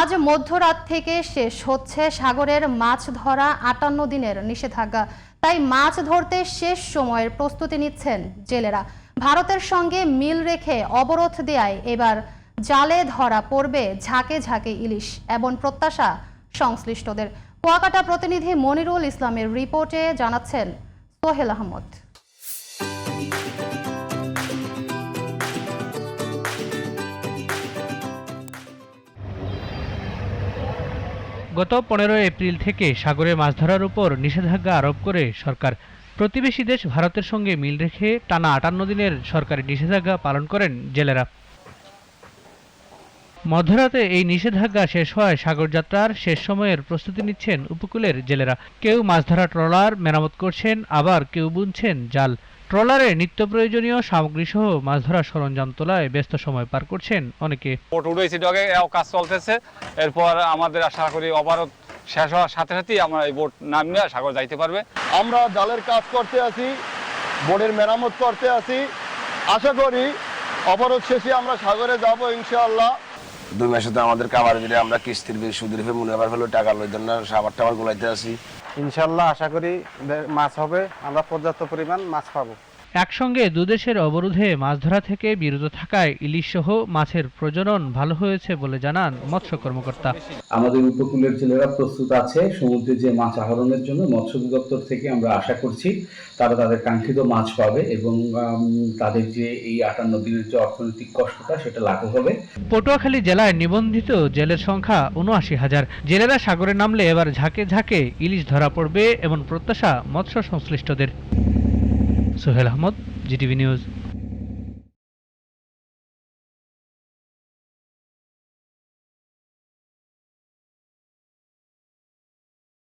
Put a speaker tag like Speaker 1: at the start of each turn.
Speaker 1: আজ মধ্যরাত থেকে শেষ হচ্ছে সাগরের মাছ ধরা ৫৮ দিনের নিষেধাজ্ঞা। তাই মাছ ধরতে শেষ সময়ের প্রস্তুতি নিচ্ছেন জেলেরা। ভারতের সঙ্গে মিল রেখে অবরোধ দেয়ায় এবার জালে ধরা পড়বে ঝাঁকে ঝাঁকে ইলিশ, এমন প্রত্যাশা সংশ্লিষ্টদের। কুয়াকাটা প্রতিনিধি মনিরুল ইসলামের রিপোর্টে জানাচ্ছেন সোহেল আহমদ।
Speaker 2: গত 15 এপ্রিল থেকে সাগরে মাছ ধরার উপর নিষেধাজ্ঞা আরোপ করে সরকার। প্রতিবেশী দেশ ভারতের সঙ্গে মিল রেখে টানা ৫৮ দিনের সরকারি নিষেধাজ্ঞা পালন করেন জেলেরা। মধ্যরাতে এই নিষেধাজ্ঞা শেষ হওয়ায় সাগরযাত্রার শেষ সময়ের প্রস্তুতি নিচ্ছেন উপকূলের জেলেরা। কেউ মাছ ধরা ট্রলার মেরামত করছেন, আবার কেউ বুনছেন জাল। ট্রলারে নিত্য প্রয়োজনীয় সামগ্রী সহ মাছ ধরার সরঞ্জাম তোলায় ব্যস্ত সময় পার করছেন অনেকে।
Speaker 3: বোট উড়েছি ডগে কাজ চলতেছে, এরপর আমাদের আশা করি অবরোধ শেষ হওয়ার সাথে সাথেই আমরা এই বোট নামিয়ে সাগর যাইতে পারবে।
Speaker 4: আমরা জালের কাজ করতে আছি, বোটের মেরামত করতে আছি। আশা করি অবরোধ শেষে আমরা সাগরে যাব ইনশাআল্লাহ।
Speaker 5: 2 মাসে তো আমাদের কাবার দিলে আমরা কিস্তির সুদের মনে আবার হলো টাকা লই জন্য সাবার টাবার গুলাইতে আছি।
Speaker 6: ইনশাআল্লাহ আশা করি মাছ হবে, আমরা পর্যাপ্ত পরিমাণ মাছ পাবো।
Speaker 2: একসঙ্গে দুদেশের অবরোধে মাছ ধরা থেকে বিরত থাকায় ইলিশ সহ মাছের প্রজনন ভালো হয়েছে বলে জানান মৎস্য কর্মকর্তা।
Speaker 7: আমাদের উপকূলের জেলেরা প্রস্তুত আছে সমুদ্রে যে মাছ আহরণের জন্য। মৎস্য অধিদপ্তর থেকে আমরা আশা করছি তারা তাদের কাঙ্ক্ষিত মাছ পাবে এবং তাদের যে এই ৫৮ দিনের যে অর্থনৈতিক কষ্টটা সেটা লাঘব হবে।
Speaker 2: পটুয়াখালী জেলায় নিবন্ধিত জেলের সংখ্যা ৭৯,০০০। জেলেরা সাগরে নামলে এবার ঝাঁকে ঝাঁকে ইলিশ ধরা পড়বে এমন প্রত্যাশা মৎস্য সংশ্লিষ্টদের। সোহেল আহমদ, জিটিভি নিউজ।